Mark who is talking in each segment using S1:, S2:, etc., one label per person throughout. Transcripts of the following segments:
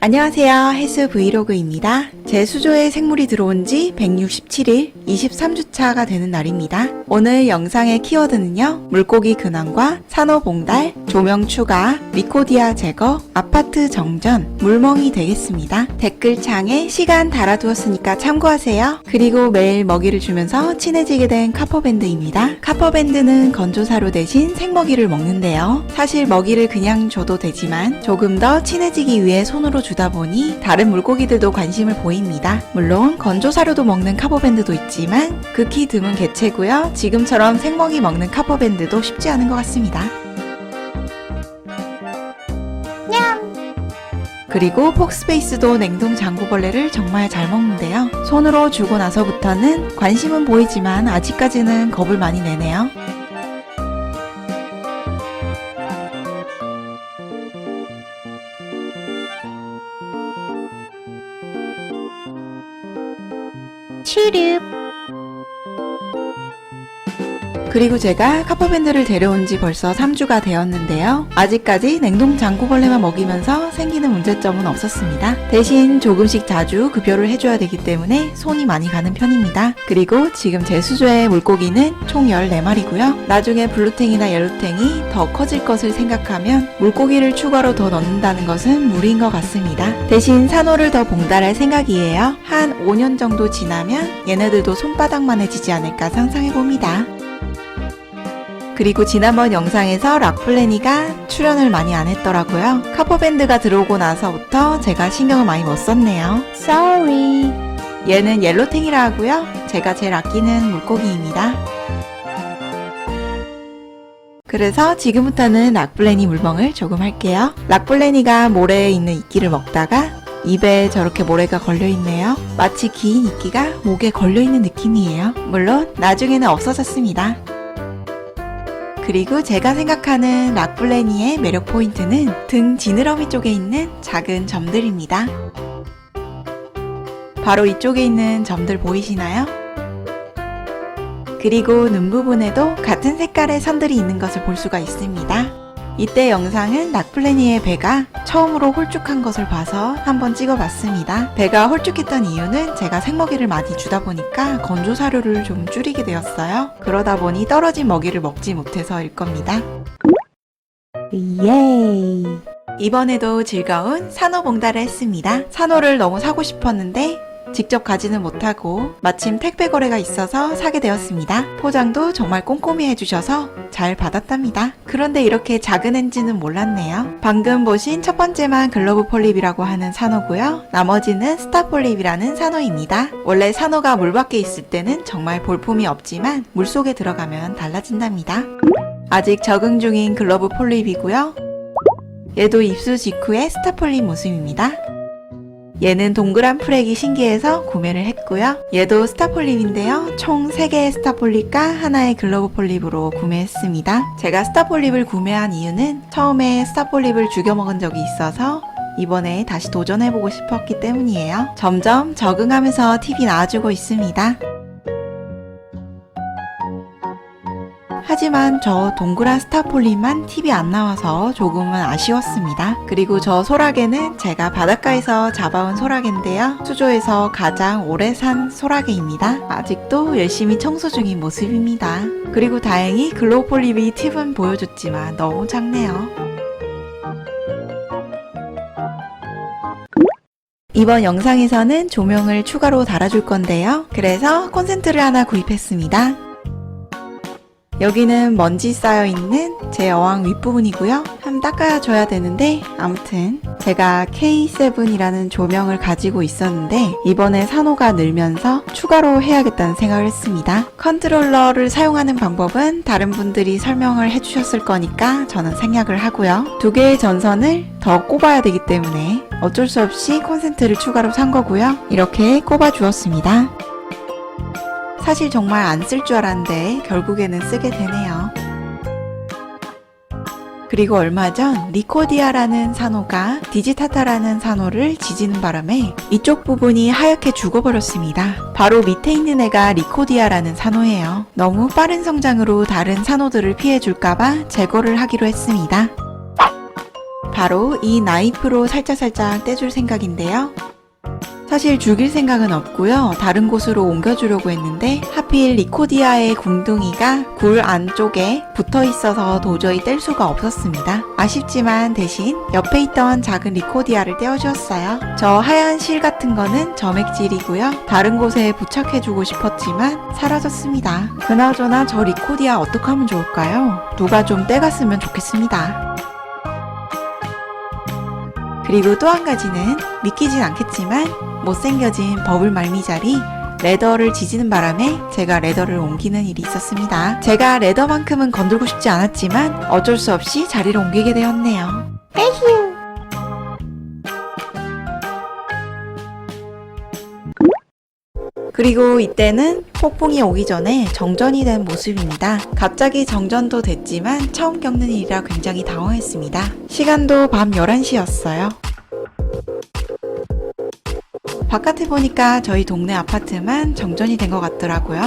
S1: 안녕하세요. 헬스 브이로그입니다. 제 수조에 생물이 들어온 지 167일 23주차가 되는 날입니다. 오늘 영상의 키워드는요. 물고기 근황과 산호봉달, 조명 추가, 리코디아 제거, 아파트 정전, 물멍이 되겠습니다. 댓글창에 시간 달아두었으니까 참고하세요. 그리고 매일 먹이를 주면서 친해지게 된 카퍼밴드입니다. 카퍼밴드는 건조사료 대신 생먹이를 먹는데요. 사실 먹이를 그냥 줘도 되지만 조금 더 친해지기 위해 손으로 주다 보니 다른 물고기들도 관심을 보입니다. 물론 건조사료도 먹는 카퍼밴드도 있지만 극히 드문 개체고요. 지금처럼 생먹이 먹는 카퍼밴드도 쉽지 않은 것 같습니다. 그리고 폭스페이스도 냉동 장구벌레를 정말 잘 먹는데요. 손으로 주고 나서부터는 관심은 보이지만 아직까지는 겁을 많이 내네요. 치릅. 그리고 제가 카퍼밴드를 데려온 지 벌써 3주가 되었는데요. 아직까지 냉동 장구벌레만 먹이면서 생기는 문제점은 없었습니다. 대신 조금씩 자주 급여를 해줘야 되기 때문에 손이 많이 가는 편입니다. 그리고 지금 제 수조의 물고기는 총 14마리고요. 나중에 블루탱이나 옐로탱이 더 커질 것을 생각하면 물고기를 추가로 더 넣는다는 것은 무리인 것 같습니다. 대신 산호를 더 봉달할 생각이에요. 한 5년 정도 지나면 얘네들도 손바닥만해지지 않을까 상상해봅니다. 그리고 지난번 영상에서 락플래니가 출연을 많이 안 했더라고요. 카퍼밴드가 들어오고 나서부터 제가 신경을 많이 못 썼네요. Sorry. 얘는 옐로탱이라 하고요. 제가 제일 아끼는 물고기입니다. 그래서 지금부터는 락플래니 물멍을 조금 할게요. 락플래니가 모래에 있는 이끼를 먹다가 입에 저렇게 모래가 걸려있네요. 마치 긴 이끼가 목에 걸려있는 느낌이에요. 물론 나중에는 없어졌습니다. 그리고 제가 생각하는 락플래니의 매력 포인트는 등 지느러미 쪽에 있는 작은 점들입니다. 바로 이쪽에 있는 점들 보이시나요? 그리고 눈 부분에도 같은 색깔의 선들이 있는 것을 볼 수가 있습니다. 이때 영상은 락플래니의 배가 처음으로 홀쭉한 것을 봐서 한번 찍어봤습니다. 배가 홀쭉했던 이유는 제가 생먹이를 많이 주다 보니까 건조사료를 좀 줄이게 되었어요. 그러다 보니 떨어진 먹이를 먹지 못해서일 겁니다. 예이! 이번에도 즐거운 산호봉달을 했습니다. 산호를 너무 사고 싶었는데 직접 가지는 못하고 마침 택배 거래가 있어서 사게 되었습니다. 포장도 정말 꼼꼼히 해주셔서 잘 받았답니다. 그런데 이렇게 작은 앤지는 몰랐네요. 방금 보신 첫 번째만 글로브 폴립이라고 하는 산호고요. 나머지는 스타 폴립이라는 산호입니다. 원래 산호가 물 밖에 있을 때는 정말 볼품이 없지만 물속에 들어가면 달라진답니다. 아직 적응 중인 글로브 폴립이고요. 얘도 입수 직후의 스타 폴립 모습입니다. 얘는 동그란 프렉이 신기해서 구매를 했고요. 얘도 스타폴립인데요. 총 3개의 스타폴립과 하나의 글로브 폴립으로 구매했습니다. 제가 스타폴립을 구매한 이유는 처음에 스타폴립을 죽여 먹은 적이 있어서 이번에 다시 도전해보고 싶었기 때문이에요. 점점 적응하면서 팁이 나아지고 있습니다. 하지만 저 동그란 스타폴립만 팁이 안 나와서 조금은 아쉬웠습니다. 그리고 저 소라게는 제가 바닷가에서 잡아온 소라게인데요. 수조에서 가장 오래 산 소라게입니다. 아직도 열심히 청소 중인 모습입니다. 그리고 다행히 글로우 폴립이 팁은 보여줬지만 너무 작네요. 이번 영상에서는 조명을 추가로 달아줄 건데요. 그래서 콘센트를 하나 구입했습니다. 여기는 먼지 쌓여있는 제 어항 윗부분이고요. 한번 닦아줘야 되는데 아무튼 제가 K7이라는 조명을 가지고 있었는데 이번에 산호가 늘면서 추가로 해야겠다는 생각을 했습니다. 컨트롤러를 사용하는 방법은 다른 분들이 설명을 해주셨을 거니까 저는 생략을 하고요. 2개의 전선을 더 꼽아야 되기 때문에 어쩔 수 없이 콘센트를 추가로 산 거고요. 이렇게 꼽아 주었습니다. 사실 정말 안 쓸 줄 알았는데 결국에는 쓰게 되네요. 그리고 얼마 전 리코디아라는 산호가 디지타타라는 산호를 지지는 바람에 이쪽 부분이 하얗게 죽어버렸습니다. 바로 밑에 있는 애가 리코디아라는 산호예요. 너무 빠른 성장으로 다른 산호들을 피해줄까봐 제거를 하기로 했습니다. 바로 이 나이프로 살짝살짝 떼줄 생각인데요. 사실 죽일 생각은 없고요. 다른 곳으로 옮겨주려고 했는데 하필 리코디아의 궁둥이가 굴 안쪽에 붙어 있어서 도저히 뗄 수가 없었습니다. 아쉽지만 대신 옆에 있던 작은 리코디아를 떼어주었어요. 저 하얀 실 같은 거는 점액질이고요. 다른 곳에 부착해주고 싶었지만 사라졌습니다. 그나저나 저 리코디아 어떻게 하면 좋을까요? 누가 좀 떼갔으면 좋겠습니다. 그리고 또 한 가지는 믿기진 않겠지만 못생겨진 버블 말미잘이 레더를 지지는 바람에 제가 레더를 옮기는 일이 있었습니다. 제가 레더만큼은 건들고 싶지 않았지만 어쩔 수 없이 자리를 옮기게 되었네요. 에휴. 그리고 이때는 폭풍이 오기 전에 정전이 된 모습입니다. 갑자기 정전도 됐지만 처음 겪는 일이라 굉장히 당황했습니다. 시간도 밤 11시였어요. 바깥에 보니까 저희 동네 아파트만 정전이 된 것 같더라고요.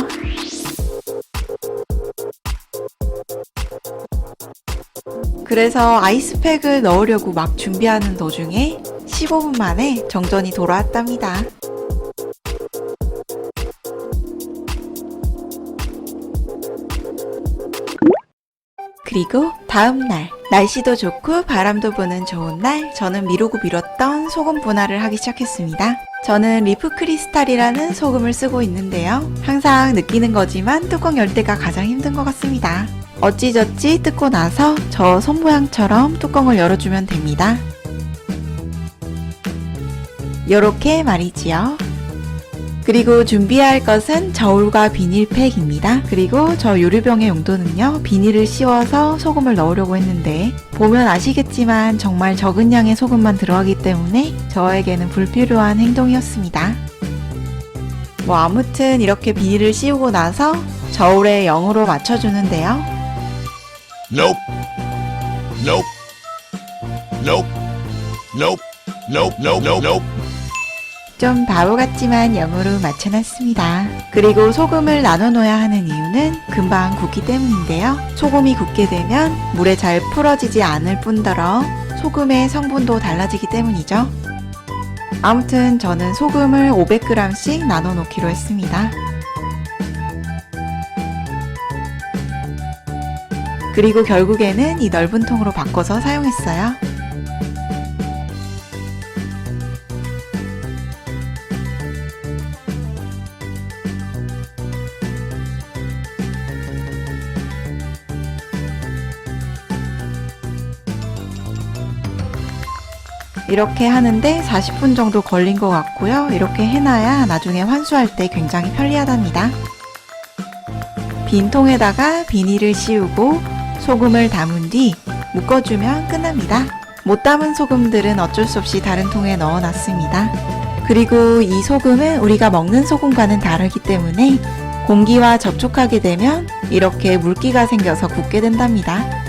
S1: 그래서 아이스팩을 넣으려고 막 준비하는 도중에 15분 만에 정전이 돌아왔답니다. 그리고 다음날 날씨도 좋고 바람도 부는 좋은 날 저는 미루고 미뤘던 소금 분할을 하기 시작했습니다. 저는 리프 크리스탈이라는 소금을 쓰고 있는데요. 항상 느끼는 거지만 뚜껑 열 때가 가장 힘든 것 같습니다. 어찌저찌 뜯고 나서 저 손 모양처럼 뚜껑을 열어주면 됩니다. 요렇게 말이지요. 그리고 준비할 것은 저울과 비닐팩입니다. 그리고 저 요리병의 용도는요, 비닐을 씌워서 소금을 넣으려고 했는데 보면 아시겠지만 정말 적은 양의 소금만 들어가기 때문에 저에게는 불필요한 행동이었습니다. 뭐 아무튼 이렇게 비닐을 씌우고 나서 저울에 0으로 맞춰주는데요.
S2: Nope. Nope. Nope. Nope. Nope. Nope. Nope. Nope.
S1: 좀 바보 같지만 0으로 맞춰놨습니다. 그리고 소금을 나눠 놓아야 하는 이유는 금방 굳기 때문인데요. 소금이 굳게 되면 물에 잘 풀어지지 않을 뿐더러 소금의 성분도 달라지기 때문이죠. 아무튼 저는 소금을 500g씩 나눠 놓기로 했습니다. 그리고 결국에는 이 넓은 통으로 바꿔서 사용했어요. 이렇게 하는데 40분 정도 걸린 것 같고요. 이렇게 해놔야 나중에 환수할 때 굉장히 편리하답니다. 빈 통에다가 비닐을 씌우고 소금을 담은 뒤 묶어주면 끝납니다. 못 담은 소금들은 어쩔 수 없이 다른 통에 넣어놨습니다. 그리고 이 소금은 우리가 먹는 소금과는 다르기 때문에 공기와 접촉하게 되면 이렇게 물기가 생겨서 굳게 된답니다.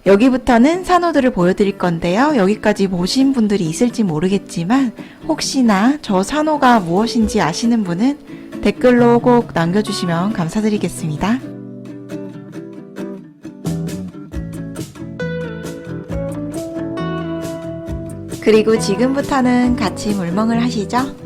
S1: 여기부터는 산호들을 보여드릴 건데요. 여기까지 보신 분들이 있을지 모르겠지만 혹시나 저 산호가 무엇인지 아시는 분은 댓글로 꼭 남겨주시면 감사드리겠습니다. 그리고 지금부터는 같이 물멍을 하시죠.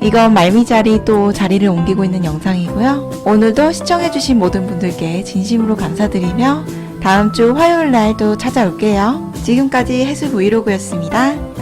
S1: 이건 말미잘이 또 자리를 옮기고 있는 영상이고요. 오늘도 시청해주신 모든 분들께 진심으로 감사드리며 다음 주 화요일 날도 찾아올게요. 지금까지 해수 브이로그였습니다.